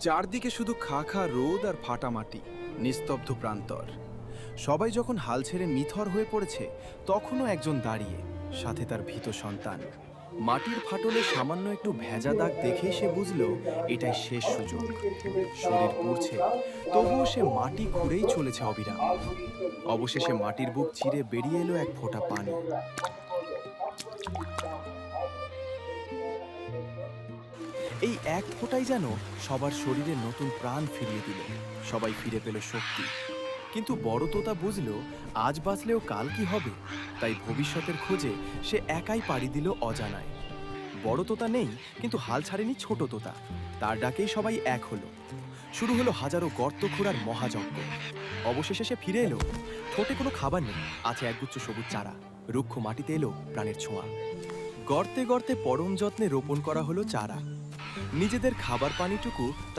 চারদিকে শুধু খা খা রোদ আর ফাটা মাটি, নিস্তব্ধ প্রান্তর। সবাই যখন হাল ছেড়ে নিথর হয়ে পড়েছে, তখনও একজন দাঁড়িয়ে, সাথে তার ভীত সন্তান। মাটির ফাটলে সামান্য একটু ভেজা দাগ দেখেই সে বুঝল এটাই শেষ সুযোগ। শরীর পুড়ছে, তবুও সে মাটি খুঁড়েই চলেছে অবিরাম। অবশেষে মাটির বুক চিরে বেরিয়ে এলো এক ফোঁটা পানি। এই এক ফোঁটাই যেন সবার শরীরে নতুন প্রাণ ফিরিয়ে দিল। সবাই ফিরে পেল শক্তি। কিন্তু বড় তোতা বুঝল আজ বাঁচলেও কাল কি হবে, তাই ভবিষ্যতের খোঁজে সে একাই পাড়ি দিল অজানায়। বড় তোতা নেই, কিন্তু হাল ছাড়েনি ছোট তোতা। তার ডাকেই সবাই এক হলো। শুরু হলো হাজারো গর্ত খোঁড়ার মহাযজ্ঞ। অবশেষে সে ফিরে এলো। ঠোঁটে কোনো খাবার নেই, আছে একগুচ্ছ সবুজ চারা। রুক্ষ মাটিতে এলো প্রাণের ছোঁয়া। গর্তে গর্তে পরম যত্নে রোপণ করা হলো চারা। নিজেদের খাবার পানিটুকু